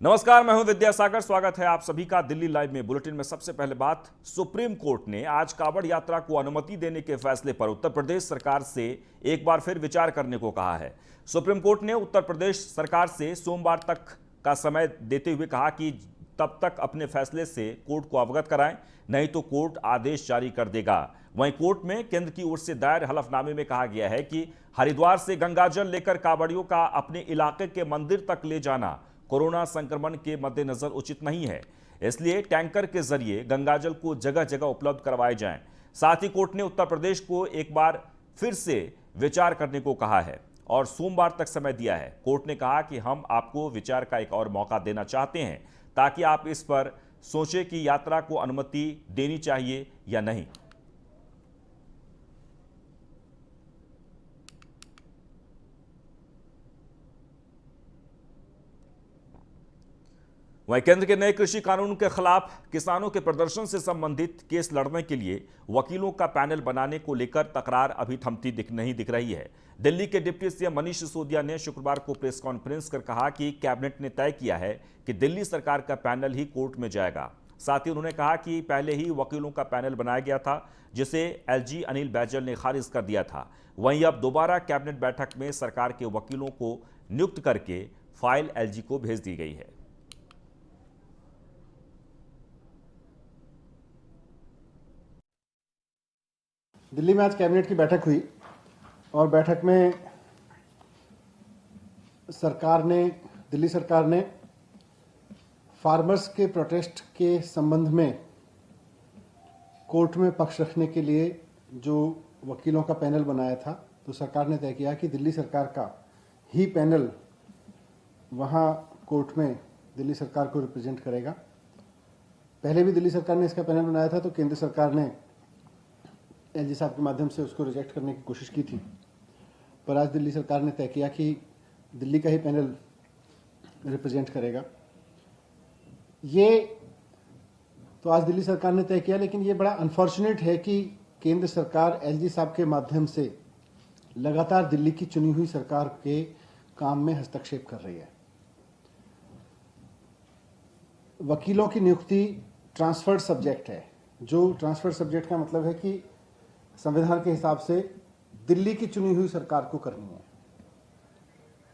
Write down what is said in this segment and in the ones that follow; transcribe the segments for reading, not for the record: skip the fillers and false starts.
नमस्कार, मैं हूं विद्यासागर। स्वागत है आप सभी का दिल्ली लाइव में। बुलेटिन में सबसे पहले बात, सुप्रीम कोर्ट ने आज कांवड़ यात्रा को अनुमति देने के फैसले पर उत्तर प्रदेश सरकार से एक बार फिर विचार करने को कहा है। सुप्रीम कोर्ट ने उत्तर प्रदेश सरकार से सोमवार तक का समय देते हुए कहा कि तब तक अपने फैसले से कोर्ट को अवगत कराएं, नहीं तो कोर्ट आदेश जारी कर देगा। वहीं कोर्ट में केंद्र की ओर से दायर हलफनामे में कहा गया है कि हरिद्वार से गंगाजल लेकर कांवड़ियों का अपने इलाके के मंदिर तक ले जाना कोरोना संक्रमण के मद्देनजर उचित नहीं है, इसलिए टैंकर के जरिए गंगाजल को जगह जगह उपलब्ध करवाए जाएं। साथ ही कोर्ट ने उत्तर प्रदेश को एक बार फिर से विचार करने को कहा है और सोमवार तक समय दिया है। कोर्ट ने कहा कि हम आपको विचार का एक और मौका देना चाहते हैं ताकि आप इस पर सोचें कि यात्रा को अनुमति देनी चाहिए या नहीं। वहीं केंद्र के नए कृषि कानून के खिलाफ किसानों के प्रदर्शन से संबंधित केस लड़ने के लिए वकीलों का पैनल बनाने को लेकर तकरार अभी थमती नहीं दिख रही है। दिल्ली के डिप्टी सीएम मनीष सिसोदिया ने शुक्रवार को प्रेस कॉन्फ्रेंस कर कहा कि कैबिनेट ने तय किया है कि दिल्ली सरकार का पैनल ही कोर्ट में जाएगा। साथ ही उन्होंने कहा कि पहले ही वकीलों का पैनल बनाया गया था, जिसे एलजी अनिल बैजल ने खारिज कर दिया था। वहीं अब दोबारा कैबिनेट बैठक में सरकार के वकीलों को नियुक्त करके फाइल एलजी को भेज दी गई है। दिल्ली में आज कैबिनेट की बैठक हुई और बैठक में दिल्ली सरकार ने फार्मर्स के प्रोटेस्ट के संबंध में कोर्ट में पक्ष रखने के लिए जो वकीलों का पैनल बनाया था, तो सरकार ने तय किया कि दिल्ली सरकार का ही पैनल वहां कोर्ट में दिल्ली सरकार को रिप्रेजेंट करेगा। पहले भी दिल्ली सरकार ने इसका पैनल बनाया था, तो केंद्र सरकार ने एलजी साहब के माध्यम से उसको रिजेक्ट करने की कोशिश की थी, पर आज दिल्ली सरकार ने तय किया कि दिल्ली का ही पैनल रिप्रेजेंट करेगा। ये तो आज दिल्ली सरकार ने तय किया, लेकिन ये बड़ा अनफॉर्चुनेट है कि केंद्र सरकार एलजी साहब के माध्यम से लगातार दिल्ली की चुनी हुई सरकार के काम में हस्तक्षेप कर रही है। वकीलों की नियुक्ति ट्रांसफर्ड सब्जेक्ट है, जो ट्रांसफर्ड सब्जेक्ट का मतलब है कि संविधान के हिसाब से दिल्ली की चुनी हुई सरकार को करनी है,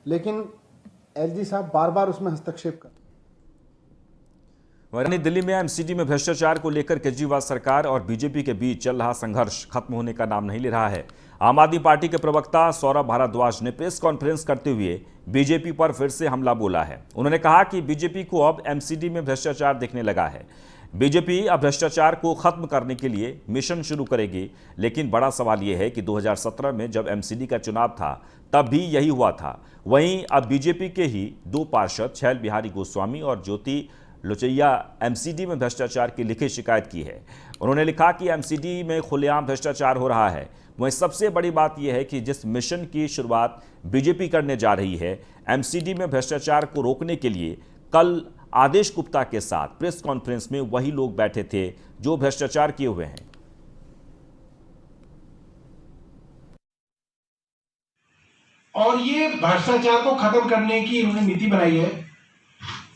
लेकिन एलजी साहब बार बार उसमें हस्तक्षेप कर। वहीं दिल्ली में एमसीडी में भ्रष्टाचार को लेकर केजरीवाल सरकार और बीजेपी के बीच चल रहा संघर्ष खत्म होने का नाम नहीं ले रहा है। आम आदमी पार्टी के प्रवक्ता सौरभ भारद्वाज ने प्रेस कॉन्फ्रेंस करते हुए बीजेपी पर फिर से हमला बोला है। उन्होंने कहा कि बीजेपी को अब एमसीडी में भ्रष्टाचार दिखने लगा है। बीजेपी अब भ्रष्टाचार को खत्म करने के लिए मिशन शुरू करेगी, लेकिन बड़ा सवाल यह है कि 2017 में जब एमसीडी का चुनाव था तब भी यही हुआ था। वहीं अब बीजेपी के ही दो पार्षद छैल बिहारी गोस्वामी और ज्योति लोचैया एमसीडी में भ्रष्टाचार की लिखित शिकायत की है। उन्होंने लिखा कि एमसीडी में खुलेआम भ्रष्टाचार हो रहा है। वहीं सबसे बड़ी बात यह है कि जिस मिशन की शुरुआत बीजेपी करने जा रही है, एमसीडी में भ्रष्टाचार को रोकने के लिए, कल आदेश गुप्ता के साथ प्रेस कॉन्फ्रेंस में वही लोग बैठे थे जो भ्रष्टाचार किए हुए हैं। और ये भ्रष्टाचार को खत्म करने की इन्होंने नीति बनाई है।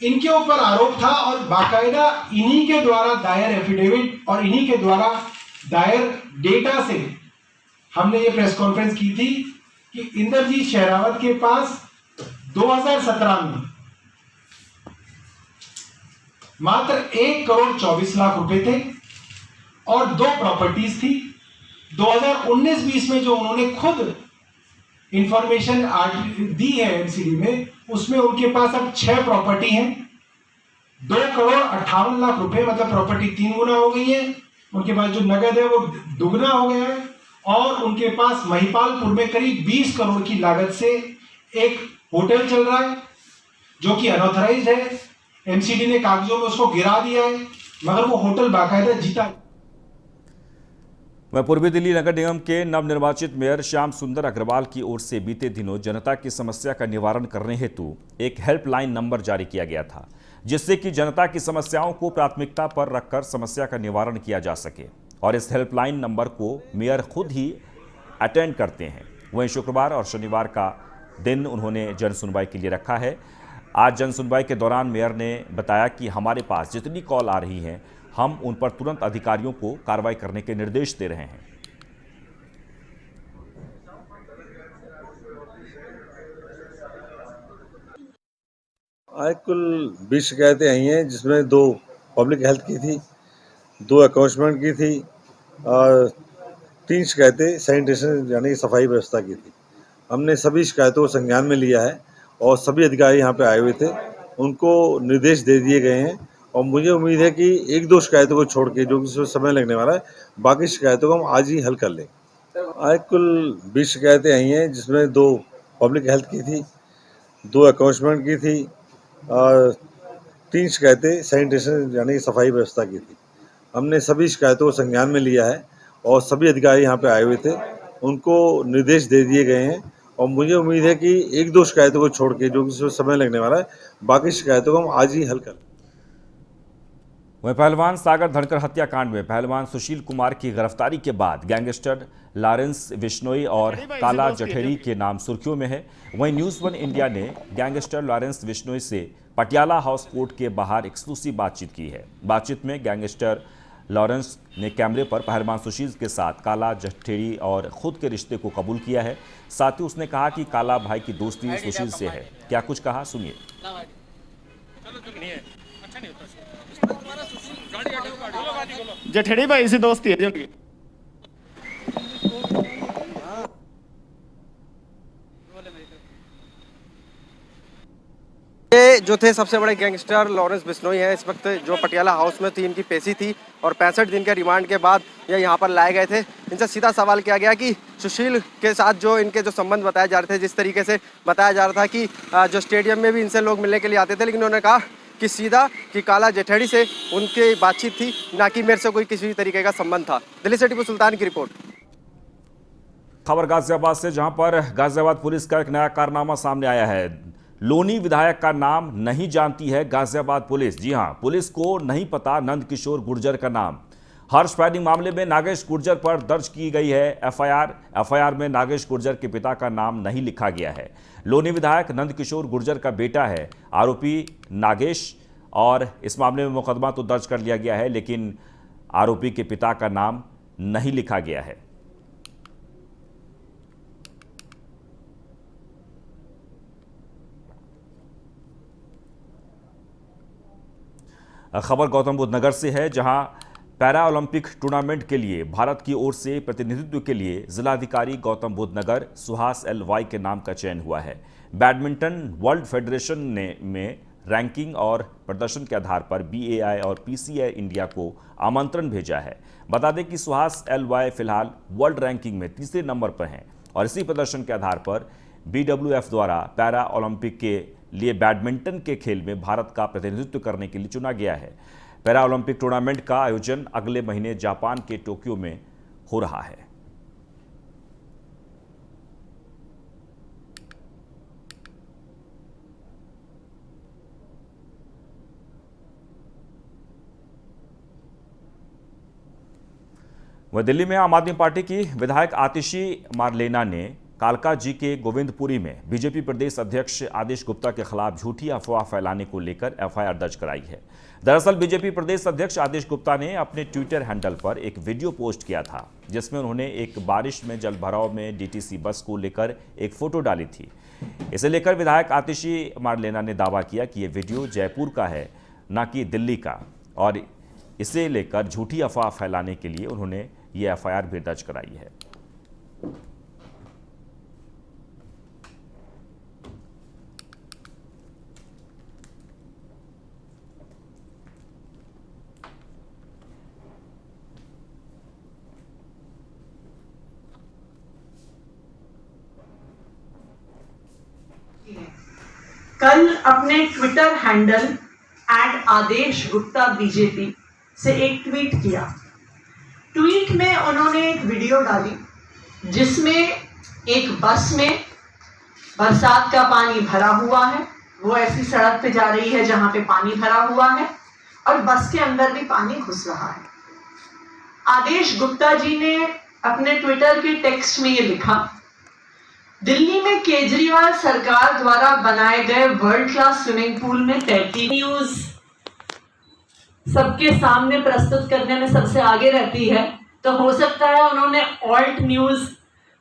इनके ऊपर आरोप था और बाकायदा इन्हीं के द्वारा दायर एफिडेविट और इन्हीं के द्वारा दायर डेटा से हमने ये प्रेस कॉन्फ्रेंस की थी कि इंद्रजीत शेरावत के पास 2017 में मात्र 1 करोड़ 24 लाख रुपए थे और 2 प्रॉपर्टीज थी। 2019-20 में जो उन्होंने खुद इंफॉर्मेशन दी है एमसीडी में, उसमें उनके पास अब 6 प्रॉपर्टी हैं। 2 करोड़ 58 लाख रुपए, मतलब प्रॉपर्टी 3 गुना हो गई है। उनके पास जो नगद है वो दुगना हो गया है और उनके पास महिपालपुर में करीब 20 करोड़ की लागत से एक होटल चल रहा है जो कि अनऑथराइज्ड है। एमसीडी ने कागजों में उसको गिरा दिया है, मगर वो होटल बाकायदा जीता। वह पूर्वी दिल्ली नगर निगम के नवनिर्वाचित मेयर श्याम सुंदर अग्रवाल की ओर से बीते दिनों जनता की समस्या का निवारण करने हेतु एक हेल्पलाइन नंबर जारी किया गया था, जिससे कि जनता की समस्याओं को प्राथमिकता पर रखकर समस्या का निवारण किया जा सके। और इस हेल्पलाइन नंबर को मेयर खुद ही अटेंड करते हैं। वहीं शुक्रवार और शनिवार का दिन उन्होंने जन सुनवाई के लिए रखा है। आज जन सुनवाई के दौरान मेयर ने बताया कि हमारे पास जितनी कॉल आ रही हैं, हम उन पर तुरंत अधिकारियों को कार्रवाई करने के निर्देश दे रहे हैं। आज कुल 20 शिकायतें आई हैं, जिसमें 2 पब्लिक हेल्थ की थी, 2 अकाउंटमेंट की थी और 3 शिकायतें सैनिटेशन यानी कि सफाई व्यवस्था की थी। हमने सभी शिकायतों को संज्ञान में लिया है और सभी अधिकारी यहाँ पे आए हुए थे, उनको निर्देश दे दिए गए हैं और मुझे उम्मीद है कि 1-2 शिकायतों को छोड़ के, जो कि इसमें समय लगने वाला है, बाकी शिकायतों को हम आज ही हल कर लेंगे। आज कुल 20 शिकायतें आई हैं, जिसमें 2 पब्लिक हेल्थ की थी, 2 अकाउंटमेंट की थी और 3 शिकायतें सैनिटेशन यानी कि सफाई व्यवस्था की थी। हमने सभी शिकायतों को संज्ञान में लिया है और सभी अधिकारी यहाँ पे आए हुए थे, उनको निर्देश दे दिए गए हैं और मुझे उम्मीद है कि 1-2 शिकायतों को छोड़ के, जो कि इसमें समय लगने वाला है, बाकी शिकायतों को हम आज ही हल कर लेंगे। वहीं पहलवान सागर धनकर हत्याकांड में पहलवान सुशील कुमार की गिरफ्तारी के बाद गैंगस्टर लॉरेंस बिश्नोई और काला जठेरी के नाम सुर्खियों में है। वहीं न्यूज़ 1 इंडिया ने गैंगस्टर लॉरेंस बिश्नोई से पटियाला हाउस कोर्ट के बाहर एक्सक्लूसिव बातचीत की है। बातचीत में गैंगस्टर लॉरेंस ने कैमरे पर पहलवान सुशील के साथ काला जठेरी और खुद के रिश्ते को कबूल किया है। साथ ही उसने कहा कि काला भाई की दोस्ती सुशील से है। क्या कुछ कहा, सुनिए। जठेड़ी भाई से दोस्ती है जिनकी। ये जो थे सबसे बड़े गैंगस्टर लॉरेंस बिश्नोई हैं, इस वक्त जो पटियाला हाउस में थी, इनकी पेशी थी और 65 दिन के रिमांड के बाद ये यहाँ पर लाए गए थे। इनसे सीधा सवाल किया गया कि सुशील के साथ जो इनके जो संबंध बताए जा रहे थे, जिस तरीके से बताया जा रहा था कि जो स्टेडियम में भी इनसे लोग मिलने के लिए आते थे, लेकिन उन्होंने कहा कि सीधा कि काला जठेड़ी से उनकी बातचीत थी, ना कि मेरे से कोई किसी तरीके का संबंध था। दिल्ली से टीपू सुल्तान की रिपोर्ट। खबर गाजियाबाद से, जहां पर गाजियाबाद पुलिस का एक नया कारनामा सामने आया है। लोनी विधायक का नाम नहीं जानती है गाजियाबाद पुलिस। जी हां, पुलिस को नहीं पता नंदकिशोर गुर्जर का नाम। हॉर्स राइडिंग मामले में नागेश गुर्जर पर दर्ज की गई है एफआईआर में नागेश गुर्जर के पिता का नाम नहीं लिखा गया है। लोनी विधायक नंदकिशोर गुर्जर का बेटा है आरोपी नागेश, और इस मामले में मुकदमा तो दर्ज कर लिया गया है, लेकिन आरोपी के पिता का नाम नहीं लिखा गया है। खबर गौतम बुद्ध नगर से है, जहां पैरा ओलंपिक टूर्नामेंट के लिए भारत की ओर से प्रतिनिधित्व के लिए जिलाधिकारी गौतम बुद्ध नगर सुहास एल वाई के नाम का चयन हुआ है। बैडमिंटन वर्ल्ड फेडरेशन ने में रैंकिंग और प्रदर्शन के आधार पर BAI और PCI इंडिया को आमंत्रण भेजा है। बता दें कि सुहास एल वाई फिलहाल वर्ल्ड रैंकिंग में तीसरे नंबर पर हैं और इसी प्रदर्शन के आधार पर BWF द्वारा पैरा ओलंपिक के लिए बैडमिंटन के खेल में भारत का प्रतिनिधित्व करने के लिए चुना गया है। पैरा ओलंपिक टूर्नामेंट का आयोजन अगले महीने जापान के टोक्यो में हो रहा है। वह दिल्ली में आम आदमी पार्टी की विधायक आतिशी मारलेना ने कालका जी के गोविंदपुरी में बीजेपी प्रदेश अध्यक्ष आदेश गुप्ता के खिलाफ झूठी अफवाह फैलाने को लेकर एफआईआर दर्ज कराई है। दरअसल बीजेपी प्रदेश अध्यक्ष आदेश गुप्ता ने अपने ट्विटर हैंडल पर एक वीडियो पोस्ट किया था, जिसमें उन्होंने एक बारिश में जल भराव में DTC बस को लेकर एक फोटो डाली थी। इसे लेकर विधायक आतिशी मारलेना ने दावा किया कि यह वीडियो जयपुर का है, न कि दिल्ली का, और इसे लेकर झूठी अफवाह फैलाने के लिए उन्होंने ये एफआईआर भी दर्ज कराई है। कल अपने ट्विटर हैंडल @आदेश_गुप्ता बीजेपी से एक ट्वीट किया। ट्वीट में उन्होंने एक वीडियो डाली जिसमें एक बस में बरसात का पानी भरा हुआ है, वो ऐसी सड़क पे जा रही है जहां पे पानी भरा हुआ है और बस के अंदर भी पानी घुस रहा है। आदेश गुप्ता जी ने अपने ट्विटर के टेक्स्ट में ये लिखा, दिल्ली में केजरीवाल सरकार द्वारा बनाए गए वर्ल्ड क्लास स्विमिंग पूल में 33 न्यूज सबके सामने प्रस्तुत करने में सबसे आगे रहती है, तो हो सकता है उन्होंने ऑल्ट न्यूज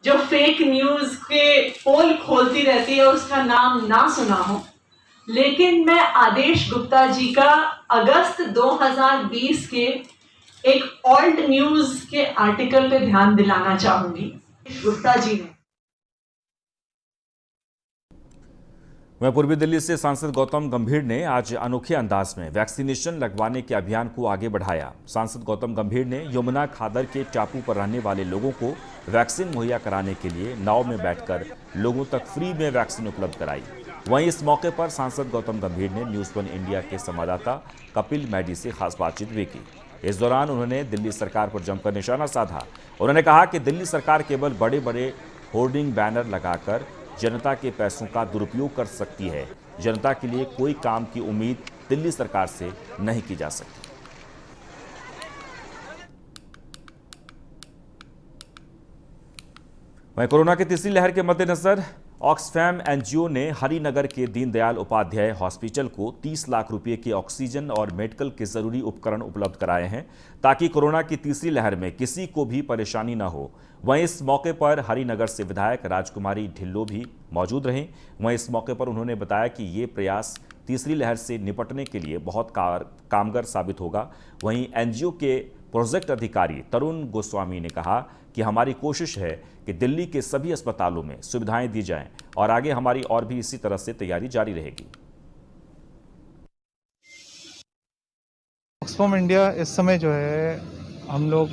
जो फेक न्यूज के पोल खोलती रहती है उसका नाम ना सुना हो। लेकिन मैं आदेश गुप्ता जी का अगस्त 2020 के एक ऑल्ट न्यूज के आर्टिकल पे ध्यान दिलाना चाहूंगी। गुप्ता जी ने वहीं पूर्वी दिल्ली से सांसद गौतम गंभीर ने आज अनोखे अंदाज में वैक्सीनेशन लगवाने के अभियान को आगे बढ़ाया। सांसद गौतम गंभीर ने यमुना खादर के टापू पर रहने वाले लोगों को वैक्सीन मुहैया कराने के लिए नाव में बैठकर लोगों तक फ्री में वैक्सीन उपलब्ध कराई। वहीं इस मौके पर सांसद गौतम गंभीर ने न्यूज़ 1 इंडिया के संवाददाता कपिल मैडी से खास बातचीत भी की। इस दौरान उन्होंने दिल्ली सरकार पर जमकर निशाना साधा। उन्होंने कहा कि दिल्ली सरकार केवल बड़े बड़े होर्डिंग बैनर लगाकर जनता के पैसों का दुरुपयोग कर सकती है। जनता के लिए कोई काम की उम्मीद दिल्ली सरकार से नहीं की जा सकती। वहीं कोरोना की तीसरी लहर के मद्देनजर ऑक्सफैम एनजीओ ने हरिनगर के दीनदयाल उपाध्याय हॉस्पिटल को 30 लाख रुपए के ऑक्सीजन और मेडिकल के जरूरी उपकरण उपलब्ध कराए हैं ताकि कोरोना की तीसरी लहर में किसी को भी परेशानी न हो। वहीं इस मौके पर हरिनगर से विधायक राजकुमारी ढिल्लो भी मौजूद रहीं। वहीं इस मौके पर उन्होंने बताया कि ये प्रयास तीसरी लहर से निपटने के लिए बहुत कामगार साबित होगा। वहीं एनजीओ के प्रोजेक्ट अधिकारी तरुण गोस्वामी ने कहा कि हमारी कोशिश है कि दिल्ली के सभी अस्पतालों में सुविधाएं दी जाएं और आगे हमारी और भी इसी तरह से तैयारी जारी रहेगी। ऑक्सफैम इंडिया इस समय जो है हम लोग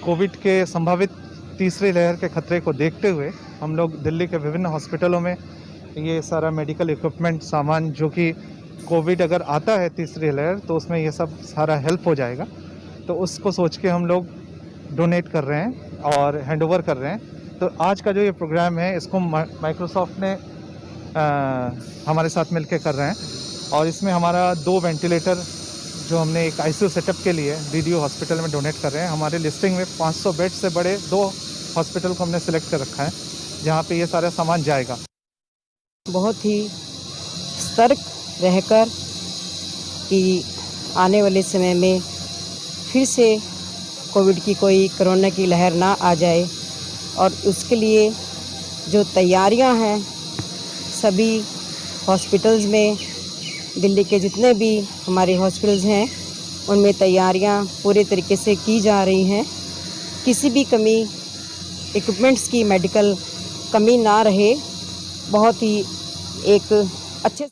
कोविड के संभावित तीसरी लहर के खतरे को देखते हुए हम लोग दिल्ली के विभिन्न हॉस्पिटलों में ये सारा मेडिकल इक्विपमेंट सामान जो कि कोविड अगर आता है तीसरी लहर तो उसमें ये सब सारा हेल्प हो जाएगा, तो उसको सोच के हम लोग डोनेट कर रहे हैं और हैंडओवर कर रहे हैं। तो आज का जो ये प्रोग्राम है इसको माइक्रोसॉफ्ट ने हमारे साथ मिलकर कर रहे हैं और इसमें हमारा 2 वेंटिलेटर जो हमने एक आईसीयू सेटअप के लिए डीडीओ हॉस्पिटल में डोनेट कर रहे हैं। हमारे लिस्टिंग में 500 बेड से बड़े 2 हॉस्पिटल को हमने सिलेक्ट कर रखा है जहाँ पे ये सारा सामान जाएगा। बहुत ही सतर्क रहकर कि आने वाले समय में फिर से कोविड की कोई कोरोना की लहर ना आ जाए और उसके लिए जो तैयारियां हैं सभी हॉस्पिटल्स में, दिल्ली के जितने भी हमारे हॉस्पिटल्स हैं उनमें तैयारियां पूरे तरीके से की जा रही हैं। किसी भी कमी, इक्विपमेंट्स की मेडिकल कमी ना रहे। बहुत ही एक अच्छे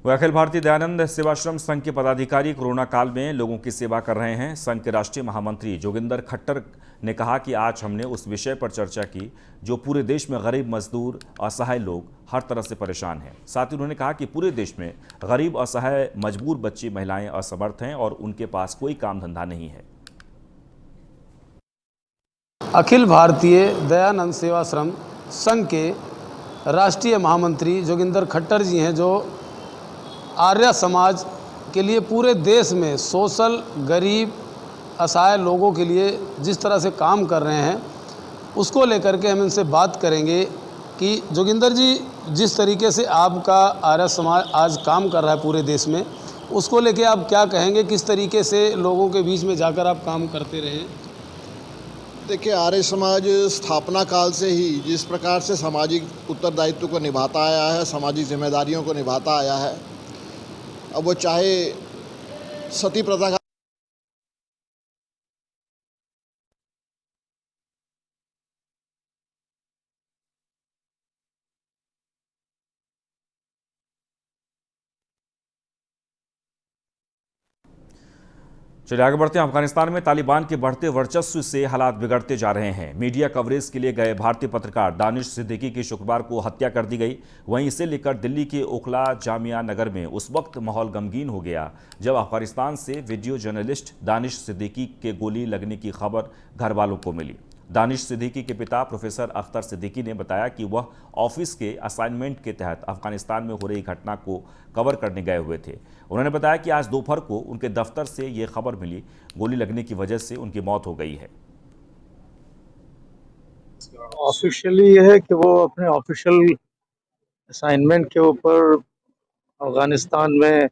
अखिल भारतीय दयानंद सेवाश्रम संघ के पदाधिकारी कोरोना काल में लोगों की सेवा कर रहे हैं। संघ के राष्ट्रीय महामंत्री जोगिंदर खट्टर ने कहा कि आज हमने उस विषय पर चर्चा की जो पूरे देश में गरीब, मजदूर, असहाय लोग हर तरह से परेशान हैं। साथ ही उन्होंने कहा कि पूरे देश में गरीब, असहाय, मजबूर बच्चे, महिलाएं असमर्थ हैं और उनके पास कोई काम धंधा नहीं है। अखिल भारतीय दयानंद सेवाश्रम संघ के राष्ट्रीय महामंत्री जोगिंदर खट्टर जी हैं जो आर्य समाज के लिए पूरे देश में सोशल, गरीब, असहाय लोगों के लिए जिस तरह से काम कर रहे हैं उसको लेकर के हम इनसे बात करेंगे कि जोगिंदर जी जिस तरीके से आपका आर्य समाज आज काम कर रहा है पूरे देश में, उसको लेके आप क्या कहेंगे, किस तरीके से लोगों के बीच में जाकर आप काम करते रहे? देखिए, आर्य समाज स्थापना काल से ही जिस प्रकार से सामाजिक उत्तरदायित्व को निभाता आया है, सामाजिक जिम्मेदारियों को निभाता आया है, अब वो चाहे सती प्रथा का चलिए आगे बढ़ते हैं। अफगानिस्तान में तालिबान के बढ़ते वर्चस्व से हालात बिगड़ते जा रहे हैं। मीडिया कवरेज के लिए गए भारतीय पत्रकार दानिश सिद्दीकी की शुक्रवार को हत्या कर दी गई। वहीं इसे लेकर दिल्ली के ओखला जामिया नगर में उस वक्त माहौल गमगीन हो गया जब अफगानिस्तान से वीडियो जर्नलिस्ट दानिश सिद्दीकी के गोली लगने की खबर घर वालों को मिली। दानिश सिद्दीकी के पिता प्रोफेसर अख्तर सिद्दीकी ने बताया कि वह ऑफिस के असाइनमेंट के तहत अफगानिस्तान में हो रही घटना को कवर करने गए हुए थे। उन्होंने बताया कि आज दोपहर को उनके दफ्तर से ये खबर मिली, गोली लगने की वजह से उनकी मौत हो गई है। ऑफिशियली ये है कि वो अपने ऑफिशियल असाइनमेंट के ऊपर अफगानिस्तान में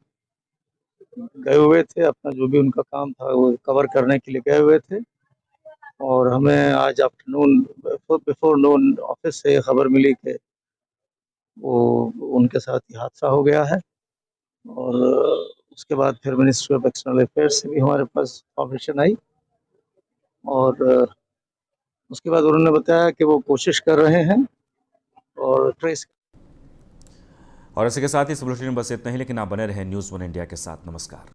गए हुए थे। अपना जो भी उनका काम था वो कवर करने के लिए गए हुए थे, और हमें आज आफ्टरनून बिफोर नून ऑफिस से खबर मिली कि वो उनके साथ ही हादसा हो गया है। और उसके बाद फिर मिनिस्ट्री ऑफ एक्सटर्नल अफेयर्स से भी हमारे पास इंफॉर्मेशन आई, और उसके बाद उन्होंने बताया कि वो कोशिश कर रहे हैं और ट्रेस। और इसी के साथ ही इस बुलेटिन में बस इतना ही, लेकिन आप बने रहें न्यूज़ 1 इंडिया के साथ। नमस्कार।